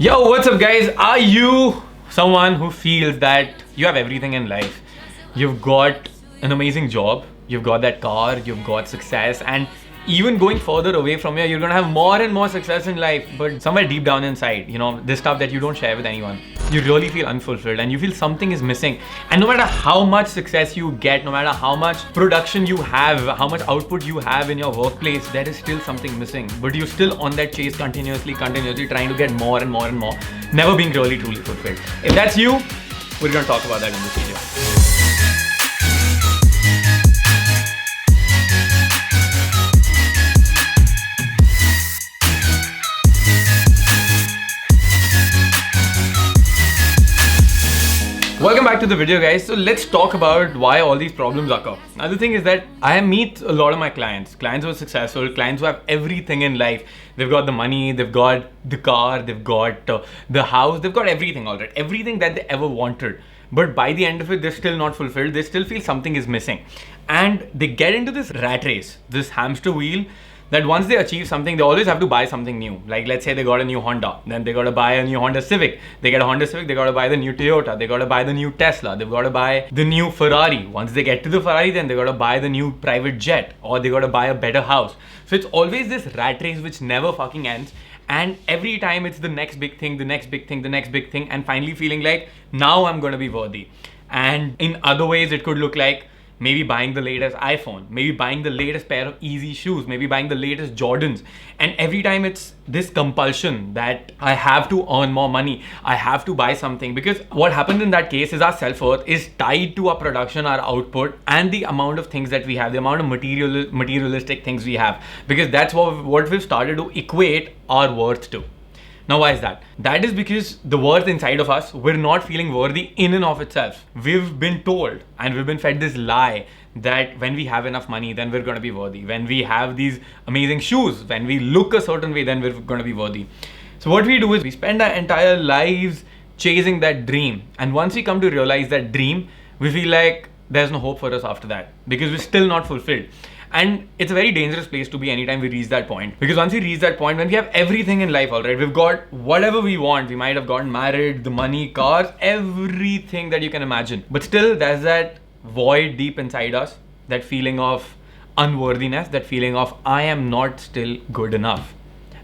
Yo, what's up guys? Are you someone who feels that you have everything in life? You've got an amazing job, you've got that car, you've got success, and even going further away from here, you're gonna have more and more success in life, but somewhere deep down inside, this stuff that you don't share with anyone, you really feel unfulfilled and you feel something is missing. And no matter how much success you get, no matter how much production you have, how much output you have in your workplace, there is still something missing. But you're still on that chase continuously trying to get more and more and more, never being really truly fulfilled. If that's you, we're gonna talk about that in this video. Welcome back to the video guys. So let's talk about why all these problems occur. Now the thing is that I meet a lot of my clients who are successful, clients who have everything in life. They've got the money, they've got the car, they've got the house, they've got everything already, everything that they ever wanted. But by the end of it, they're still not fulfilled. They still feel something is missing. And they get into this rat race, this hamster wheel, that once they achieve something, they always have to buy something new. Like let's say they got a new Honda, then they got to buy a new Honda Civic. They get a Honda Civic, they got to buy the new Toyota, they got to buy the new Tesla, they've got to buy the new Ferrari. Once they get to the Ferrari, then they got to buy the new private jet, or they got to buy a better house. So it's always this rat race which never fucking ends. And every time it's the next big thing, the next big thing, the next big thing, and finally feeling like now I'm going to be worthy. And in other ways, it could look like maybe buying the latest iPhone, maybe buying the latest pair of easy shoes, maybe buying the latest Jordans. And every time it's this compulsion that I have to earn more money, I have to buy something. Because what happens in that case is our self-worth is tied to our production, our output, and the amount of things that we have, the amount of materialistic things we have. Because that's what we've started to equate our worth to. Now, why is that? That is because the worth inside of us, we're not feeling worthy in and of itself. We've been told and we've been fed this lie that when we have enough money, then we're going to be worthy. When we have these amazing shoes, when we look a certain way, then we're going to be worthy. So what we do is we spend our entire lives chasing that dream. And once we come to realize that dream, we feel like there's no hope for us after that because we're still not fulfilled. And it's a very dangerous place to be anytime we reach that point. Because once we reach that point, when we have everything in life, all right, we've got whatever we want. We might have gotten married, the money, cars, everything that you can imagine. But still, there's that void deep inside us, that feeling of unworthiness, that feeling of I am not still good enough.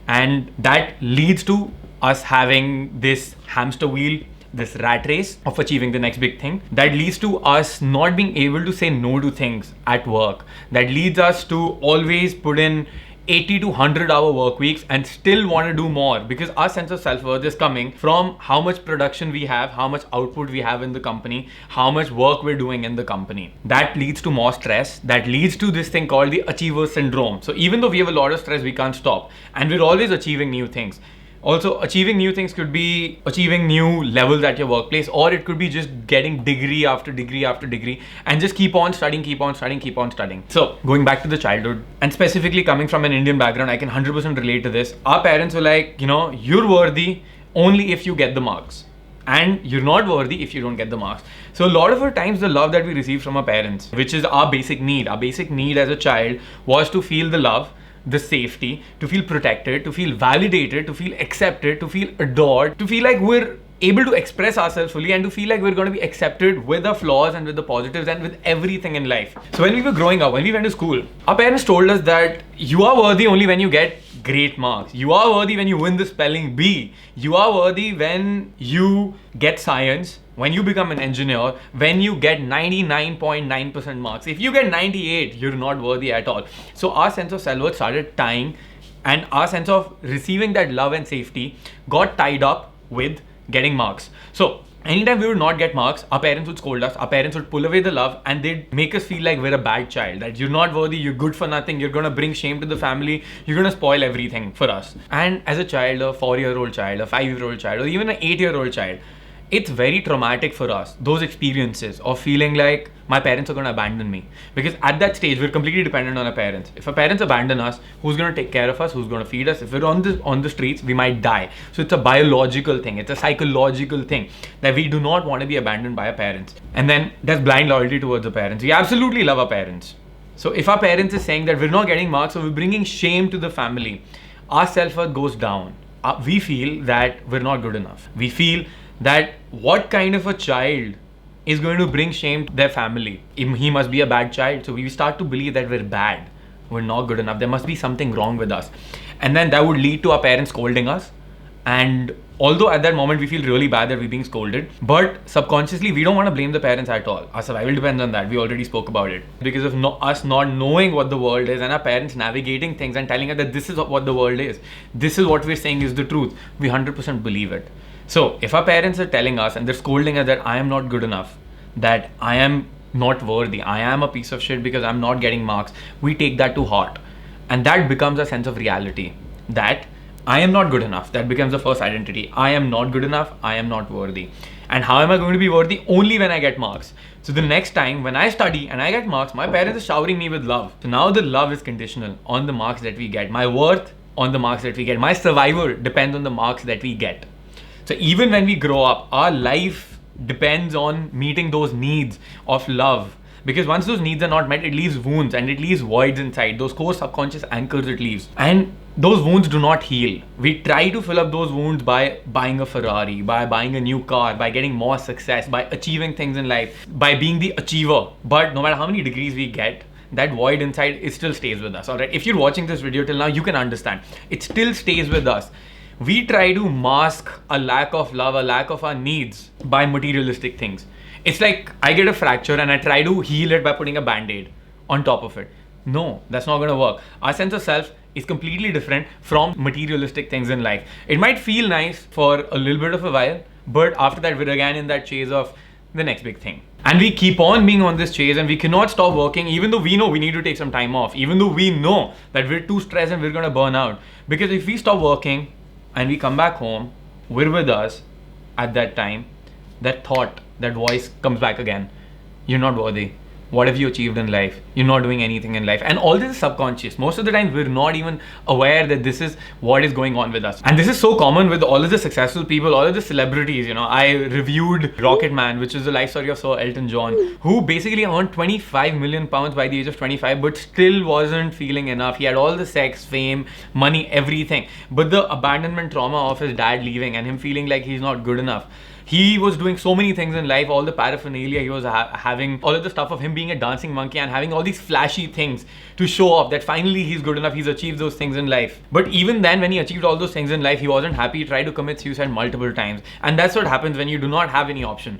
And that leads to us having this hamster wheel, this rat race of achieving the next big thing. That leads to us not being able to say no to things at work. That leads us to always put in 80 to 100 hour work weeks and still want to do more, because our sense of self-worth is coming from how much production we have, how much output we have in the company, how much work we're doing in the company. That leads to more stress. That leads to this thing called the achiever syndrome. So even though we have a lot of stress, we can't stop, and we're always achieving new things. Also, achieving new things could be achieving new levels at your workplace, or it could be just getting degree after degree after degree and just keep on studying. So going back to the childhood, and specifically coming from an Indian background, I can 100% relate to this. Our parents were like, you're worthy only if you get the marks, and you're not worthy if you don't get the marks. So a lot of our times, the love that we receive from our parents, which is our basic need as a child, was to feel the love, the safety, to feel protected, to feel validated, to feel accepted, to feel adored, to feel like we're able to express ourselves fully, and to feel like we're going to be accepted with the flaws and with the positives and with everything in life. So when we were growing up, when we went to school, our parents told us that you are worthy only when you get great marks. You are worthy when you win the spelling bee. You are worthy when you get science, when you become an engineer, when you get 99.9% marks. If you get 98, you're not worthy at all. So our sense of self-worth started tying, and our sense of receiving that love and safety got tied up with getting marks. So anytime we would not get marks, our parents would scold us, our parents would pull away the love, and they'd make us feel like we're a bad child, that you're not worthy, you're good for nothing, you're gonna bring shame to the family, you're gonna spoil everything for us. And as a child, a 4-year-old child, a 5-year-old child, or even an 8-year-old child, it's very traumatic for us, those experiences of feeling like my parents are going to abandon me. Because at that stage, we're completely dependent on our parents. If our parents abandon us, who's going to take care of us? Who's going to feed us? If we're on the streets, we might die. So it's a biological thing. It's a psychological thing that we do not want to be abandoned by our parents. And then there's blind loyalty towards the parents. We absolutely love our parents. So if our parents is saying that we're not getting marks, so we're bringing shame to the family, our self-worth goes down. we feel that we're not good enough. We feel that what kind of a child is going to bring shame to their family? He must be a bad child. So we start to believe that we're bad. We're not good enough. There must be something wrong with us. And then that would lead to our parents scolding us. And although at that moment we feel really bad that we're being scolded, but subconsciously we don't want to blame the parents at all. Our survival depends on that. We already spoke about it. Because of us not knowing what the world is and our parents navigating things and telling us that this is what the world is. This is what we're saying is the truth. We 100% believe it. So if our parents are telling us and they're scolding us that I am not good enough, that I am not worthy, I am a piece of shit because I'm not getting marks, we take that to heart. And that becomes a sense of reality. That I am not good enough. That becomes the first identity. I am not good enough. I am not worthy. And how am I going to be worthy? Only when I get marks. So the next time when I study and I get marks, my parents are showering me with love. So now the love is conditional on the marks that we get. My worth on the marks that we get. My survival depends on the marks that we get. So even when we grow up, our life depends on meeting those needs of love. Because once those needs are not met, it leaves wounds and it leaves voids inside. Those core subconscious anchors it leaves. And those wounds do not heal. We try to fill up those wounds by buying a Ferrari, by buying a new car, by getting more success, by achieving things in life, by being the achiever. But no matter how many degrees we get, that void inside, it still stays with us. Alright, if you're watching this video till now, you can understand. It still stays with us. We try to mask a lack of love, a lack of our needs by materialistic things. It's like I get a fracture and I try to heal it by putting a band-aid on top of it. No, that's not going to work. Our sense of self is completely different from materialistic things in life. It might feel nice for a little bit of a while, but after that we're again in that chase of the next big thing. And we keep on being on this chase and we cannot stop working even though we know we need to take some time off, even though we know that we're too stressed and we're going to burn out. Because if we stop working and we come back home, we're with us at that time, that thought, that voice comes back again. You're not worthy. What have you achieved in life? You're not doing anything in life. And all this is subconscious. Most of the time, we're not even aware that this is what is going on with us. And this is so common with all of the successful people, all of the celebrities. I reviewed Rocket Man, which is the life story of Sir Elton John, who basically earned 25 million pounds by the age of 25, but still wasn't feeling enough. He had all the sex, fame, money, everything. But the abandonment trauma of his dad leaving and him feeling like he's not good enough. He was doing so many things in life, all the paraphernalia he was having, all of the stuff of him being a dancing monkey and having all these flashy things to show off that finally he's good enough, he's achieved those things in life. But even then, when he achieved all those things in life, he wasn't happy, he tried to commit suicide multiple times. And that's what happens when you do not have any option.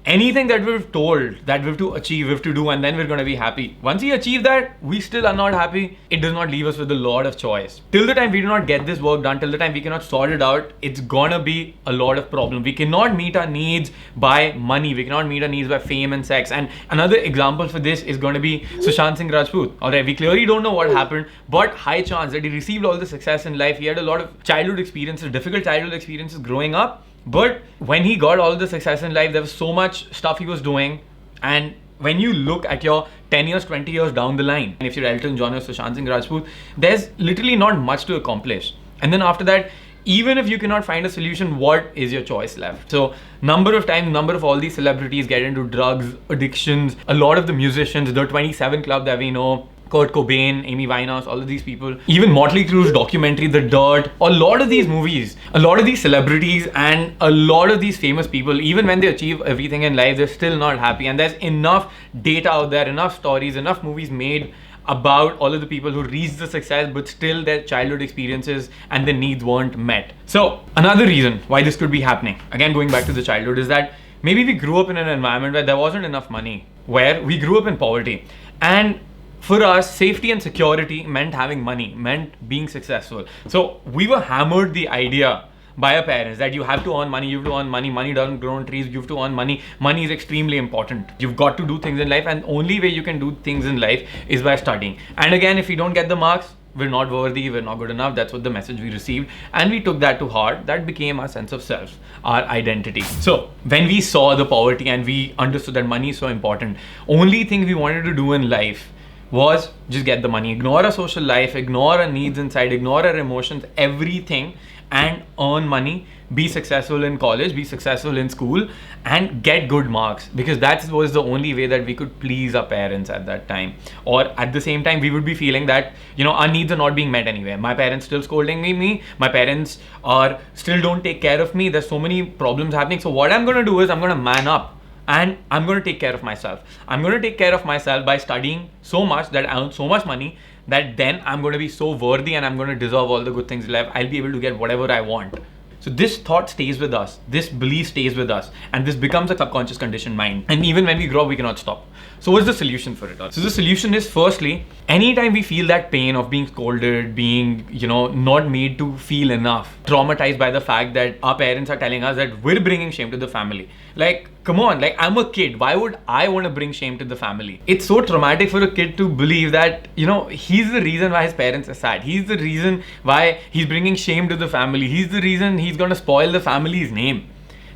Anything that we're told that we have to achieve, we have to do, and then we're going to be happy. Once we achieve that, we still are not happy. It does not leave us with a lot of choice. Till the time we do not get this work done, till the time we cannot sort it out, it's gonna be a lot of problem. We cannot meet our needs by money. We cannot meet our needs by fame and sex. And another example for this is going to be Sushant Singh Rajput. Alright, we clearly don't know what happened, but high chance that he received all the success in life. He had a lot of childhood experiences, difficult childhood experiences growing up. But when he got all the success in life, there was so much stuff he was doing. And when you look at your 10 years, 20 years down the line, and if you're Elton John or Sushant Singh Rajput, there's literally not much to accomplish. And then after that, even if you cannot find a solution, what is your choice left? So number of all these celebrities get into drugs, addictions. A lot of the musicians, the 27 Club that we know, Kurt Cobain, Amy Winehouse, all of these people, even Motley Crue's documentary, The Dirt, a lot of these movies, a lot of these celebrities and a lot of these famous people, even when they achieve everything in life, they're still not happy. And there's enough data out there, enough stories, enough movies made about all of the people who reached the success, but still their childhood experiences and their needs weren't met. So another reason why this could be happening, again going back to the childhood, is that maybe we grew up in an environment where there wasn't enough money, where we grew up in poverty. And for us, safety and security meant having money, meant being successful. So we were hammered the idea by our parents that you have to earn money, you have to earn money, money doesn't grow on trees, you have to earn money, money is extremely important. You've got to do things in life, and only way you can do things in life is by studying. And again, if we don't get the marks, we're not worthy, we're not good enough. That's what the message we received, and we took that to heart. That became our sense of self, our identity. So when we saw the poverty and we understood that money is so important, only thing we wanted to do in life was just get the money, ignore our social life, ignore our needs inside, ignore our emotions, everything, and earn money, be successful in college, be successful in school, and get good marks, because that was the only way that we could please our parents at that time. Or at the same time, we would be feeling that, our needs are not being met anyway. My parents still scolding me, my parents are still don't take care of me. There's so many problems happening. So what I'm going to do is I'm going to man up. And I'm going to take care of myself. I'm going to take care of myself by studying so much that I earn so much money that then I'm going to be so worthy and I'm going to deserve all the good things in life. I'll be able to get whatever I want. So this thought stays with us, this belief stays with us, and this becomes a subconscious conditioned mind. And even when we grow up, we cannot stop. So what's the solution for it all? So the solution is, firstly, anytime we feel that pain of being scolded, being, not made to feel enough, traumatized by the fact that our parents are telling us that we're bringing shame to the family. Like, come on, like, I'm a kid. Why would I want to bring shame to the family? It's so traumatic for a kid to believe that, he's the reason why his parents are sad. He's the reason why he's bringing shame to the family. He's the reason he's going to spoil the family's name.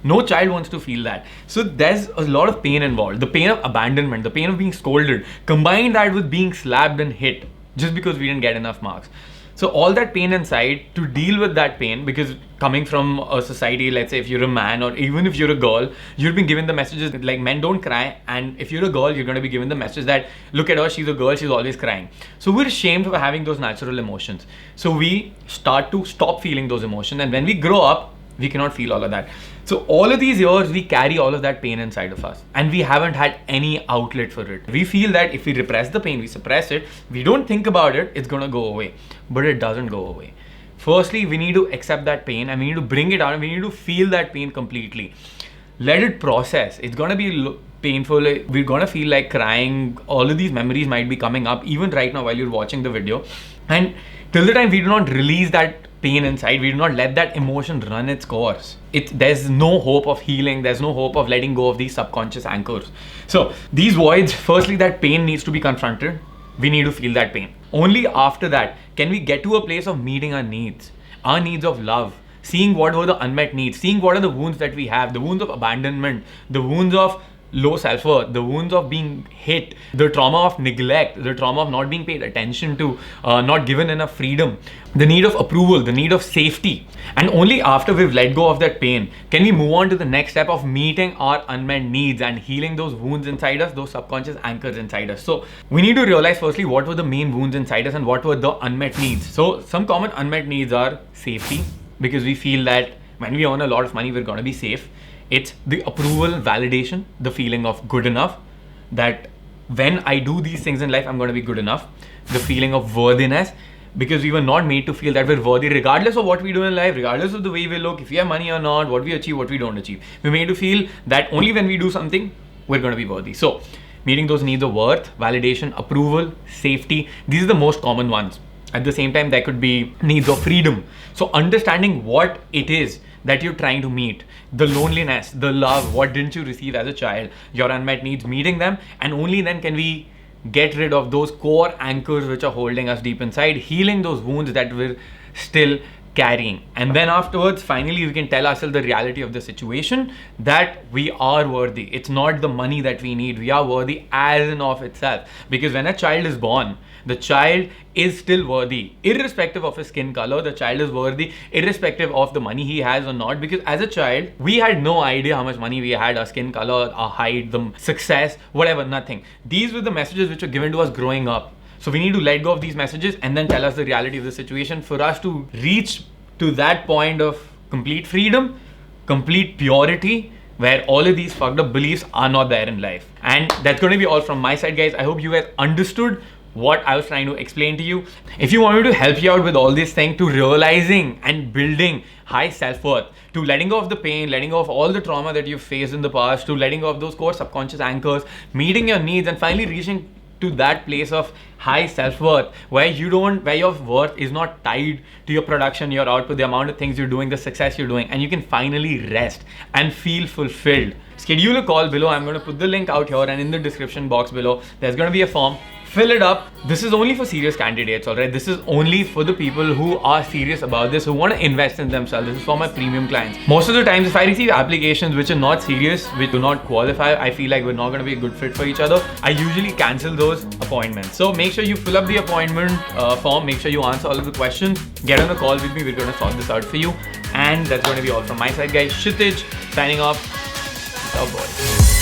No child wants to feel that. So there's a lot of pain involved. The pain of abandonment, the pain of being scolded, combine that with being slapped and hit just because we didn't get enough marks. So all that pain inside, to deal with that pain, because coming from a society, let's say if you're a man or even if you're a girl, you've been given the messages like men don't cry, and if you're a girl, you're going to be given the message that look at her, she's a girl, she's always crying. So we're ashamed of having those natural emotions. So we start to stop feeling those emotions, and when we grow up, we cannot feel all of that. So all of these years, we carry all of that pain inside of us, and we haven't had any outlet for it. We feel that if we repress the pain, we suppress it, we don't think about it, it's gonna go away. But it doesn't go away. Firstly, we need to accept that pain and we need to bring it out and we need to feel that pain completely. Let it process. It's gonna be painful. We're gonna feel like crying. All of these memories might be coming up even right now while you're watching the video. And till the time we do not release that pain inside, we do not let that emotion run its course, there's no hope of healing, there's no hope of letting go of these subconscious anchors. So these voids, firstly, that pain needs to be confronted. We need to feel that pain. Only after that can we get to a place of meeting our needs of love, seeing what were the unmet needs, seeing what are the wounds that we have, the wounds of abandonment, the wounds of low self-worth, the wounds of being hit, the trauma of neglect, the trauma of not being paid attention to, not given enough freedom, the need of approval, the need of safety. And only after we've let go of that pain can we move on to the next step of meeting our unmet needs and healing those wounds inside us, those subconscious anchors inside us. So we need to realize firstly what were the main wounds inside us and what were the unmet needs. So some common unmet needs are safety, because we feel that when we earn a lot of money, we're going to be safe. It's the approval, validation, the feeling of good enough, that when I do these things in life, I'm going to be good enough. The feeling of worthiness, because we were not made to feel that we're worthy regardless of what we do in life, regardless of the way we look, if we have money or not, what we achieve, what we don't achieve. We're made to feel that only when we do something, we're going to be worthy. So meeting those needs of worth, validation, approval, safety, these are the most common ones. At the same time, there could be needs of freedom. So understanding what it is that you're trying to meet, the loneliness, the love, what didn't you receive as a child, your unmet needs, meeting them, and only then can we get rid of those core anchors which are holding us deep inside, healing those wounds that we're still carrying. And then afterwards, finally, we can tell ourselves the reality of the situation, that we are worthy. It's not the money that we need. We are worthy as in of itself. Because when a child is born, the child is still worthy, irrespective of his skin color. The child is worthy, irrespective of the money he has or not. Because as a child, we had no idea how much money we had, our skin color, our height, the success, whatever, nothing. These were the messages which were given to us growing up. So we need to let go of these messages and then tell us the reality of the situation for us to reach to that point of complete freedom, complete purity, where all of these fucked up beliefs are not there in life. And that's going to be all from my side, guys. I hope you guys understood what I was trying to explain to you. If you want me to help you out with all these things, to realizing and building high self-worth, to letting go of the pain, letting go of all the trauma that you've faced in the past, to letting go of those core subconscious anchors, meeting your needs, and finally reaching to that place of high self-worth where your worth is not tied to your production, your output, the amount of things you're doing, the success you're doing, and you can finally rest and feel fulfilled. Schedule a call below. I'm going to put the link out here and in the description box below. There's going to be a form. fill it up. This is only for serious candidates, alright? This is only for the people who are serious about this, who want to invest in themselves. This is for my premium clients. Most of the times, if I receive applications which are not serious, which do not qualify, I feel like we're not going to be a good fit for each other, I usually cancel those appointments. So make sure you fill up the appointment form, make sure you answer all of the questions, get on a call with me, we're going to sort this out for you. And that's going to be all from my side, guys. Kshitij signing off. Peace out, boys.